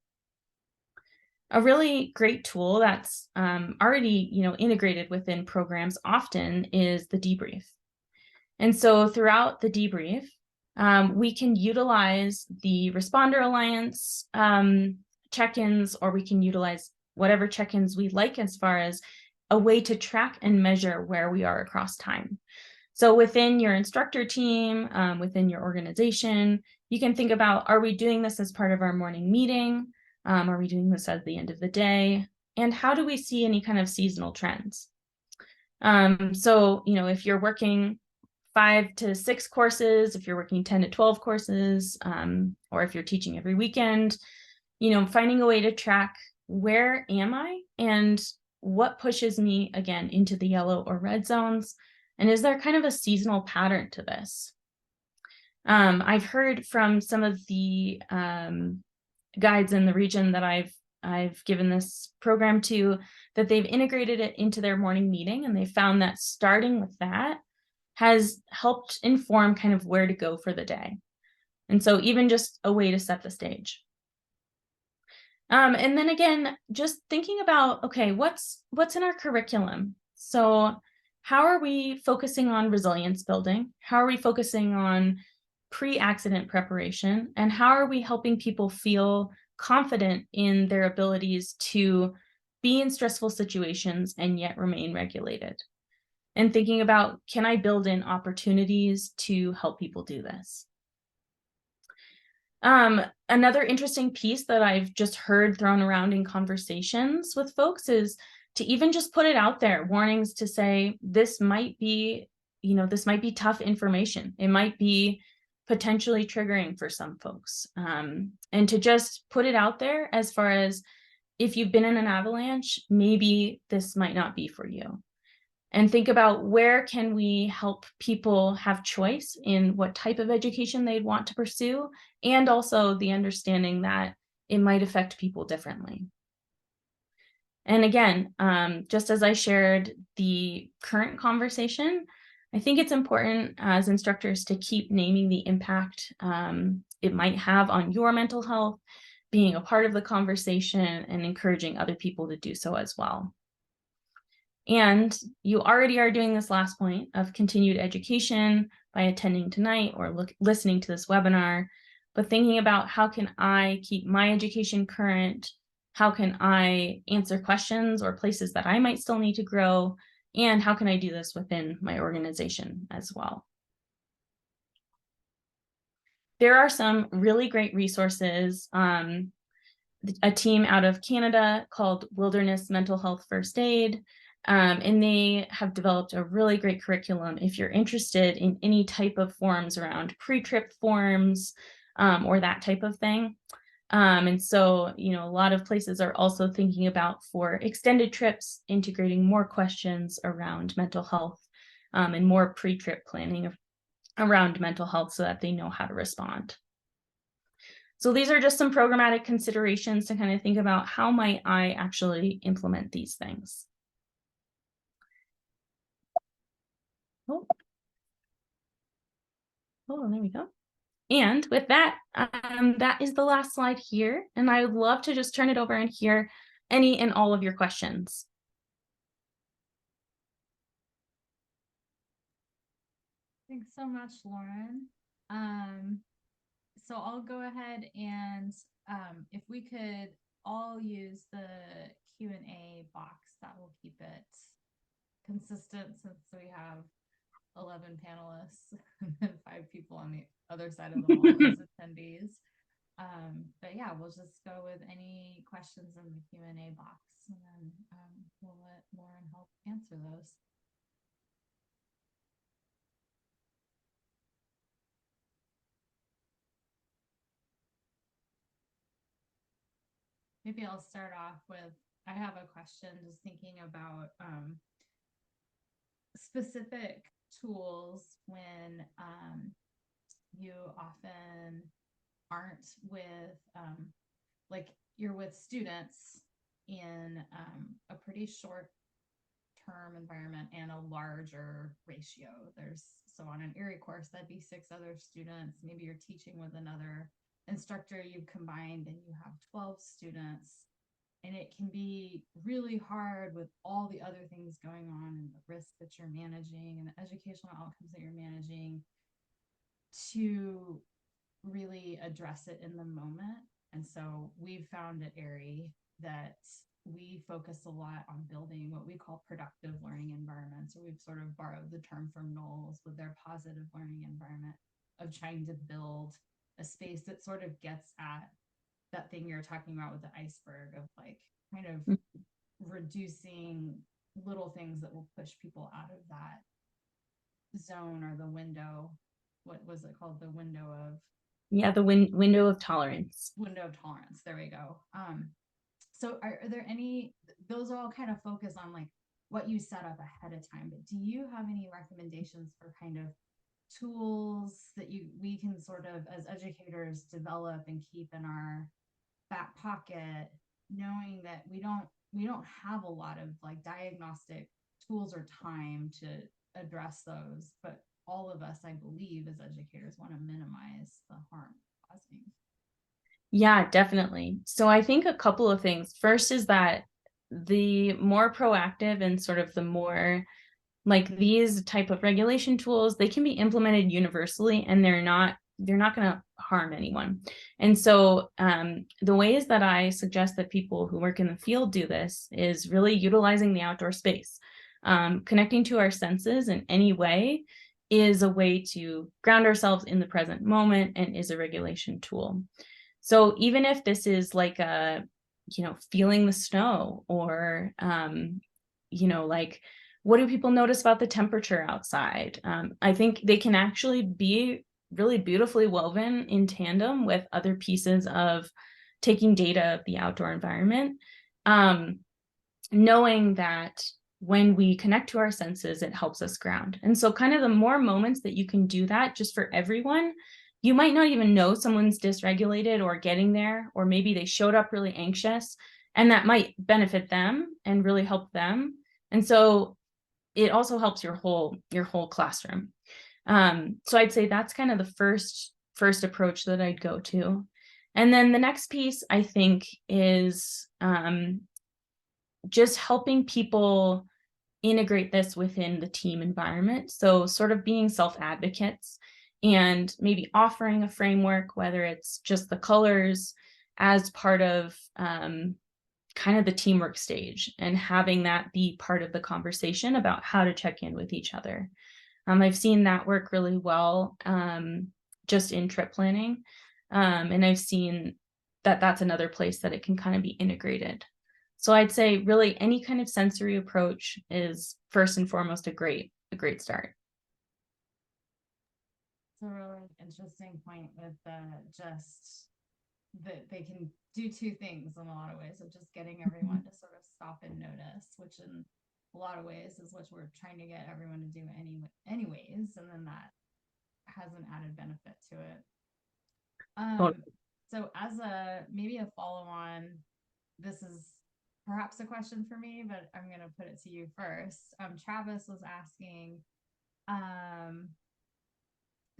A really great tool that's already, integrated within programs often is the debrief. And so throughout the debrief, we can utilize the Responder Alliance check-ins, or we can utilize whatever check-ins we like as far as a way to track and measure where we are across time. So within your instructor team, within your organization, you can think about, are we doing this as part of our morning meeting? Are we doing this at the end of the day? And how do we see any kind of seasonal trends? So, if you're working 5 to 6 courses, if you're working 10 to 12 courses, or if you're teaching every weekend, finding a way to track, where am I and what pushes me again into the yellow or red zones? And is there kind of a seasonal pattern to this? I've heard from some of the guides in the region that I've given this program to, that they've integrated it into their morning meeting, and they found that starting with that has helped inform kind of where to go for the day. And so even just a way to set the stage. And then again, just thinking about, okay, what's in our curriculum? So how are we focusing on resilience building? How are we focusing on pre-accident preparation? And how are we helping people feel confident in their abilities to be in stressful situations and yet remain regulated? And thinking about, can I build in opportunities to help people do this? Another interesting piece that I've just heard thrown around in conversations with folks is to even just put it out there, warnings to say, this might be, this might be tough information. It might be potentially triggering for some folks. And to just put it out there as far as, if you've been in an avalanche, maybe this might not be for you. And think about, where can we help people have choice in what type of education they'd want to pursue, and also the understanding that it might affect people differently. And again, just as I shared the current conversation, I think it's important as instructors to keep naming the impact it might have on your mental health, being a part of the conversation, and encouraging other people to do so as well. And you already are doing this last point of continued education by attending tonight or listening to this webinar, but thinking about, how can I keep my education current? How can I answer questions or places that I might still need to grow? And how can I do this within my organization as well? There are some really great resources. A team out of Canada called Wilderness Mental Health First Aid. And they have developed a really great curriculum if you're interested in any type of forms around pre-trip forms or that type of thing. And so, a lot of places are also thinking about, for extended trips, integrating more questions around mental health and more pre-trip planning around mental health so that they know how to respond. So these are just some programmatic considerations to kind of think about how might I actually implement these things. Oh, there we go. And with that, that is the last slide here. And I would love to just turn it over and hear any and all of your questions. Thanks so much, Lauren. So I'll go ahead and if we could all use the Q&A box, that will keep it consistent since we have 11 panelists and 5 people on the other side of the wall as attendees. But yeah, we'll just go with any questions in the Q&A box, and then we'll let Lauren help answer those. Maybe I'll start off with, I have a question just thinking about specific tools when you often aren't with, like you're with students in a pretty short term environment and a larger ratio. So on an Erie course, that'd be 6 other students. Maybe you're teaching with another instructor you've combined and you have 12 students. And it can be really hard with all the other things going on and the risks that you're managing and the educational outcomes that you're managing to really address it in the moment. And so we've found at Erie that we focus a lot on building what we call productive learning environments, or we've sort of borrowed the term from Knowles with their positive learning environment of trying to build a space that sort of gets at that thing you're talking about with the iceberg of like kind of reducing little things that will push people out of that zone or the window. What was it called? The window of the window of tolerance. Window of tolerance. There we go. So are there any, those all kind of focus on like what you set up ahead of time, but do you have any recommendations for kind of tools that we can sort of as educators develop and keep in our back pocket, knowing that we don't have a lot of like diagnostic tools or time to address those, but all of us, I believe, as educators want to minimize the harm causing? Yeah, definitely. So I think a couple of things. First is that the more proactive and sort of the more like these type of regulation tools, they can be implemented universally and they're not going to harm anyone. And so the ways that I suggest that people who work in the field do this is really utilizing the outdoor space. Connecting to our senses in any way is a way to ground ourselves in the present moment and is a regulation tool. So even if this is like feeling the snow or, like, what do people notice about the temperature outside? I think they can actually be really beautifully woven in tandem with other pieces of taking data of the outdoor environment, knowing that when we connect to our senses, it helps us ground. And so kind of the more moments that you can do that just for everyone, you might not even know someone's dysregulated or getting there, or maybe they showed up really anxious, and that might benefit them and really help them. And so it also helps your whole classroom. So I'd say that's kind of the first approach that I'd go to. And then the next piece I think is just helping people integrate this within the team environment. So sort of being self-advocates and maybe offering a framework, whether it's just the colors as part of kind of the teamwork stage, and having that be part of the conversation about how to check in with each other. I've seen that work really well just in trip planning. And I've seen that that's another place that it can kind of be integrated. So I'd say really any kind of sensory approach is first and foremost a great start. It's a really interesting point with just that they can do 2 things in a lot of ways of just getting everyone to sort of stop and notice, which in a lot of ways is what we're trying to get everyone to do anyways, and then that has an added benefit to it. So as a maybe a follow-on, this is perhaps a question for me, but I'm going to put it to you first. Travis was asking, um,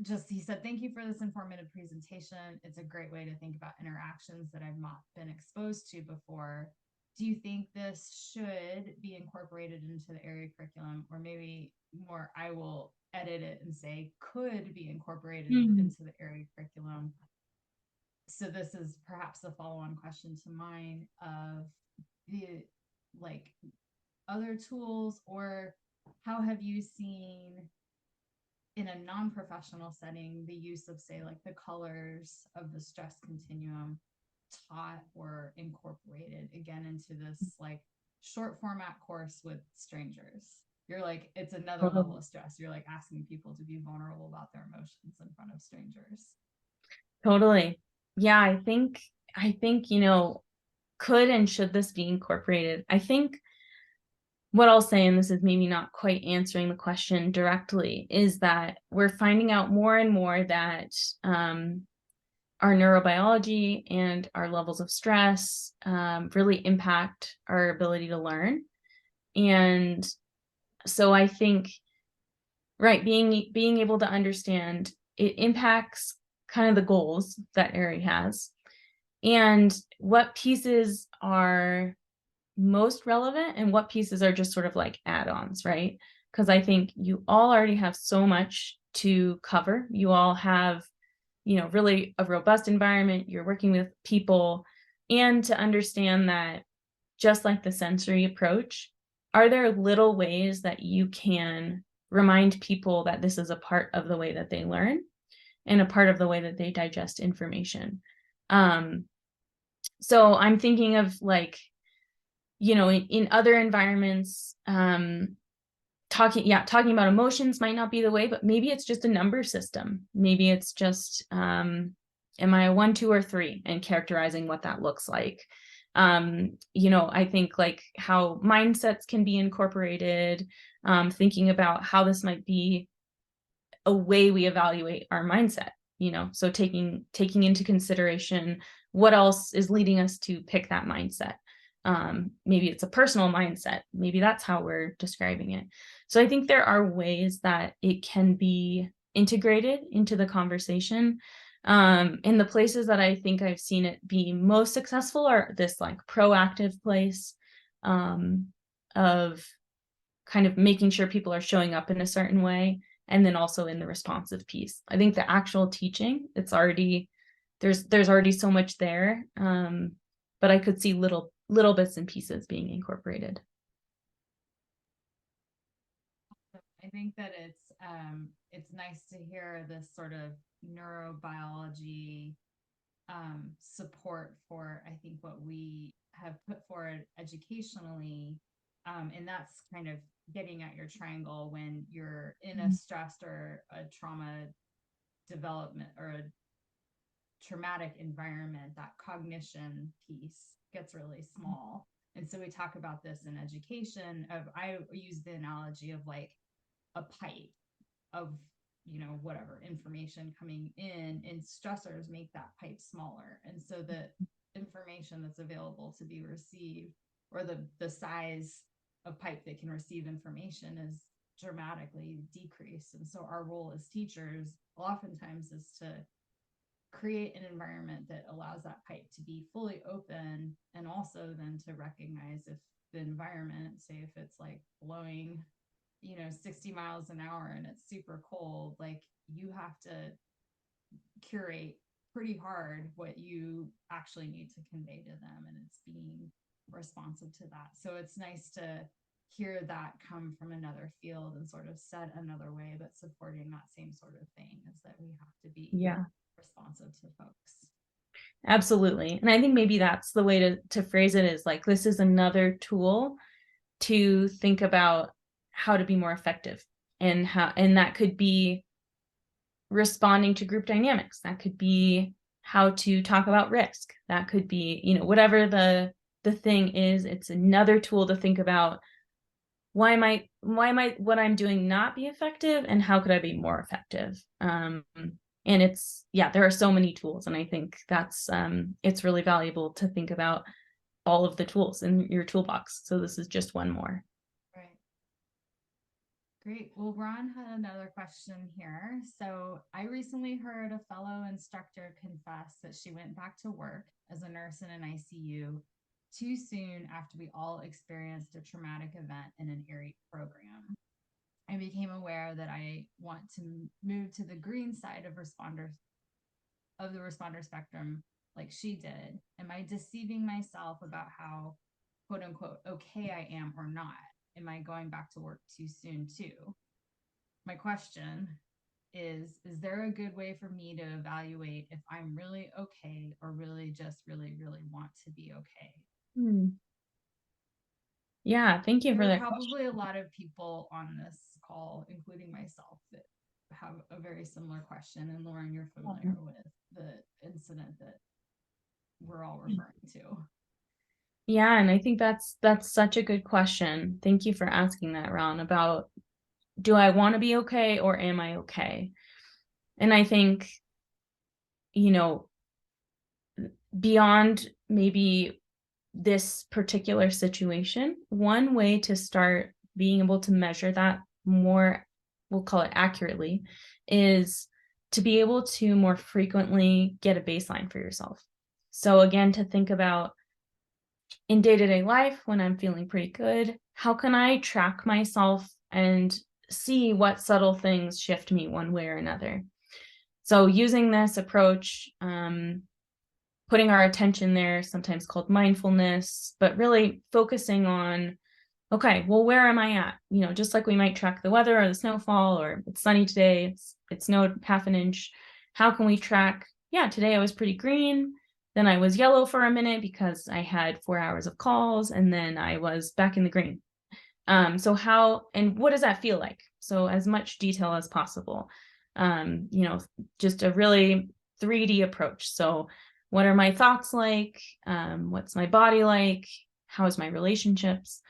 just he said, thank you for this informative presentation. It's a great way to think about interactions that I've not been exposed to before. Do you think this should be incorporated into the area curriculum, or maybe more, I will edit it and say could be incorporated Mm. into the area curriculum? So this is perhaps a follow-on question to mine of the like other tools, or how have you seen in a non-professional setting the use of, say, like the colors of the stress continuum taught or incorporated again into this like short format course with strangers? You're like, it's another level Totally. of stress. You're like asking people to be vulnerable about their emotions in front of strangers. Totally. Yeah, I think, could and should this be incorporated? I think what I'll say, and this is maybe not quite answering the question directly, is that we're finding out more and more that our neurobiology and our levels of stress really impact our ability to learn. And so I think, right, being able to understand it impacts kind of the goals that Ari has and what pieces are most relevant and what pieces are just sort of like add-ons, right? Because I think you all already have so much to cover. You all have, really a robust environment. You're working with people, and to understand that, just like the sensory approach, are there little ways that you can remind people that this is a part of the way that they learn and a part of the way that they digest information? Um, so I'm thinking of like, in other environments, talking about emotions might not be the way, but maybe it's just a number system. Maybe it's just, am I a 1, 2, or 3, and characterizing what that looks like. I think like how mindsets can be incorporated, thinking about how this might be a way we evaluate our mindset, so taking into consideration what else is leading us to pick that mindset. Maybe it's a personal mindset, maybe that's how we're describing it. So I think there are ways that it can be integrated into the conversation. And the places that I think I've seen it be most successful are this like proactive place, of kind of making sure people are showing up in a certain way, and then also in the responsive piece. I think the actual teaching, there's already so much there, but I could see little bits and pieces being incorporated. I think that it's nice to hear this sort of neurobiology support for, I think, what we have put forward educationally. And that's kind of getting at your triangle when you're in a stressed or a trauma development or a traumatic environment, that cognition piece gets really small. And so we talk about this in education of, I use the analogy of like a pipe of, whatever information coming in, and stressors make that pipe smaller. And so the information that's available to be received, or the size of pipe that can receive information, is dramatically decreased. And so our role as teachers oftentimes is to create an environment that allows that pipe to be fully open, and also then to recognize if the environment, say if it's like blowing 60 miles an hour and it's super cold, like you have to curate pretty hard what you actually need to convey to them, and it's being responsive to that. So it's nice to hear that come from another field and sort of said another way, but supporting that same sort of thing, is that we have to be Yeah, responsive to folks. absolutely. And I think maybe that's the way to phrase it, is like, this is another tool to think about how to be more effective, and that could be responding to group dynamics. That could be how to talk about risk. That could be, whatever the thing is, it's another tool to think about, why might what I'm doing not be effective, and how could I be more effective? And yeah, there are so many tools. And I think it's really valuable to think about all of the tools in your toolbox. So this is just one more. Right. Great. Well, Ron had another question here. So I recently heard a fellow instructor confess that she went back to work as a nurse in an ICU too soon after we all experienced a traumatic event in an ERIE program. I became aware that I want to move to the green side of the responder spectrum like she did. Am I deceiving myself about how quote unquote okay I am or not? Am I going back to work too soon too? My question is there a good way for me to evaluate if I'm really okay or really just really want to be okay? Hmm. Yeah, thank you There for are that question. probably a lot of people on this call, including myself, that have a very similar question. And Lauren, you're familiar with the incident that we're all referring to. Yeah, and I think that's such a good question. Thank you for asking that, Ron, about do I want to be okay or am I okay? And I think, you know, beyond maybe this particular situation, one way to start being able to measure that more, we'll call it accurately, is to be able to more frequently get a baseline for yourself. So again, to think about in day-to-day life when I'm feeling pretty good, how can I track myself and see what subtle things shift me one way or another? So using this approach, putting our attention there, sometimes called mindfulness, but really focusing on, okay, well, where am I at? Just like we might track the weather or the snowfall, or it's sunny today, it snowed half an inch. How can we track, yeah, today I was pretty green, then I was yellow for a minute because I had 4 hours of calls, and then I was back in the green. So how and what does that feel like? So as much detail as possible. Just a really 3D approach. So what are my thoughts like? What's my body like? How is my relationships?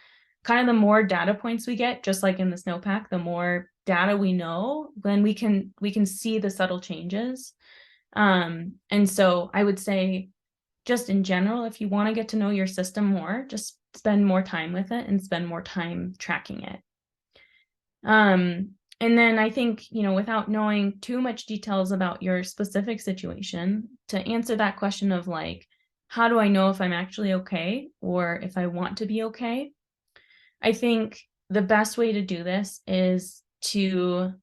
Kind of the more data points we get, just like in the snowpack, the more data we know, then we can see the subtle changes. And so I would say, just in general, if you want to get to know your system more, just spend more time with it and spend more time tracking it. And then I think, without knowing too much details about your specific situation, to answer that question of like, how do I know if I'm actually okay or if I want to be okay? I think the best way to do this is to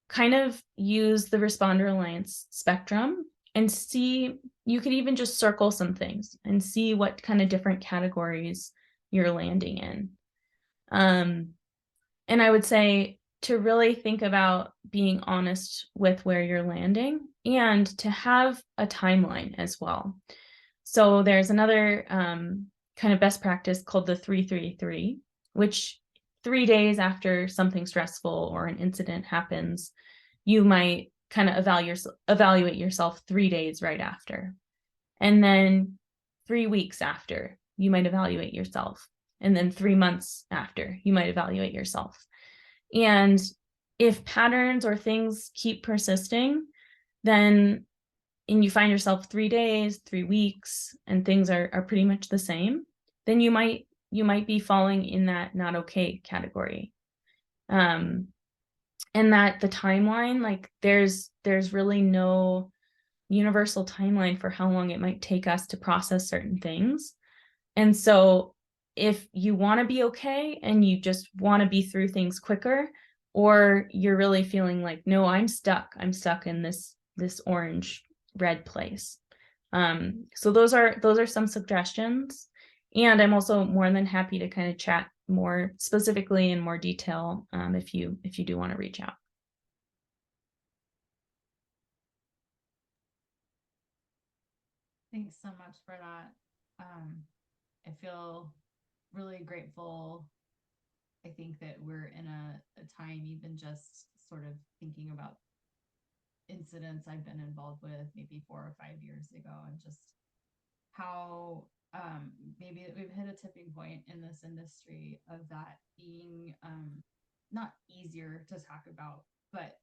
kind of use the Responder Alliance spectrum and see, you could even just circle some things and see what kind of different categories you're landing in. And I would say to really think about being honest with where you're landing and to have a timeline as well. So there's another kind of best practice called the 3-3-3, which 3 days after something stressful or an incident happens, you might kind of evaluate yourself 3 days right after. And then 3 weeks after, you might evaluate yourself. And then 3 months after, you might evaluate yourself. And if patterns or things keep persisting, then and you find yourself 3 days, 3 weeks, and things are pretty much the same, then you might be falling in that not okay category. And that the timeline, like there's really no universal timeline for how long it might take us to process certain things. And so if you want to be okay and you just want to be through things quicker, or you're really feeling like, no, I'm stuck in this orange red place. So those are some suggestions. And I'm also more than happy to kind of chat more specifically in more detail if you do want to reach out. Thanks so much for that. I feel really grateful. I think that we're in a time, even just sort of thinking about incidents I've been involved with maybe 4 or 5 years ago, and just how maybe we've hit a tipping point in this industry of that being not easier to talk about, but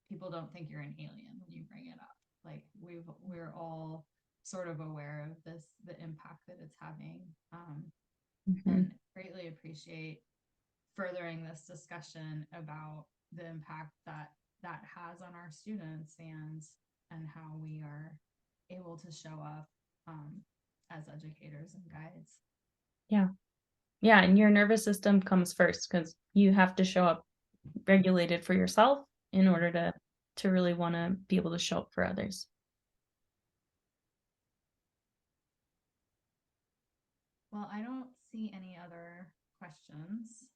people don't think you're an alien when you bring it up. Like we're all sort of aware of this, the impact that it's having, and greatly appreciate furthering this discussion about the impact that that has on our students, and how we are able to show up as educators and guides. Yeah. Yeah. And your nervous system comes first because you have to show up regulated for yourself in order to really want to be able to show up for others. Well, I don't see any other questions.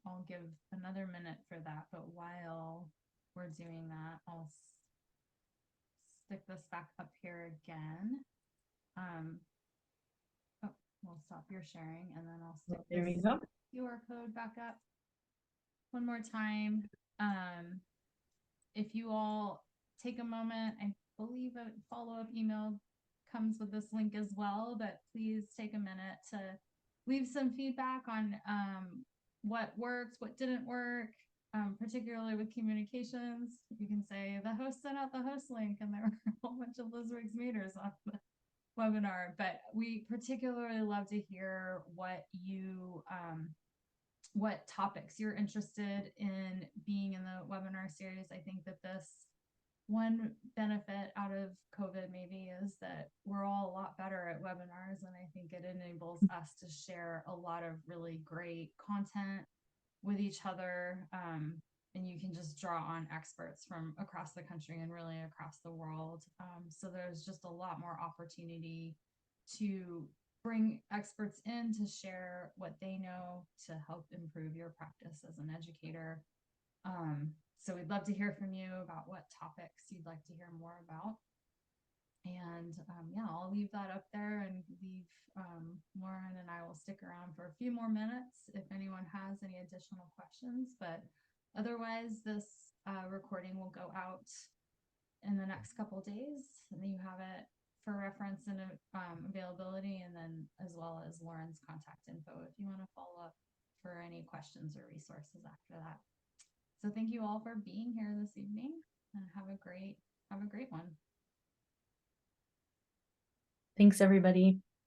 I'll give another minute for that, but while we're doing that, I'll stick this back up here again. Oh, we'll stop your sharing, and then I'll stick There we this go. QR code back up one more time. If you all take a moment, I believe a follow-up email comes with this link as well, but please take a minute to leave some feedback on what worked, what didn't work, particularly with communications. You can say the host sent out the host link and there were a whole bunch of Liz Riggs meters on the webinar, but we particularly love to hear what you what topics you're interested in being in the webinar series. I think that this one benefit out of COVID maybe is that we're all a lot better at webinars, and I think it enables us to share a lot of really great content with each other. And you can just draw on experts from across the country and really across the world. So there's just a lot more opportunity to bring experts in to share what they know to help improve your practice as an educator. So we'd love to hear from you about what topics you'd like to hear more about. And yeah, I'll leave that up there and leave Lauren and I will stick around for a few more minutes if anyone has any additional questions. But otherwise, this recording will go out in the next couple of days, and then you have it for reference and availability, and then as well as Lauren's contact info if you want to follow up for any questions or resources after that. So thank you all for being here this evening, and have a great one. Thanks, everybody.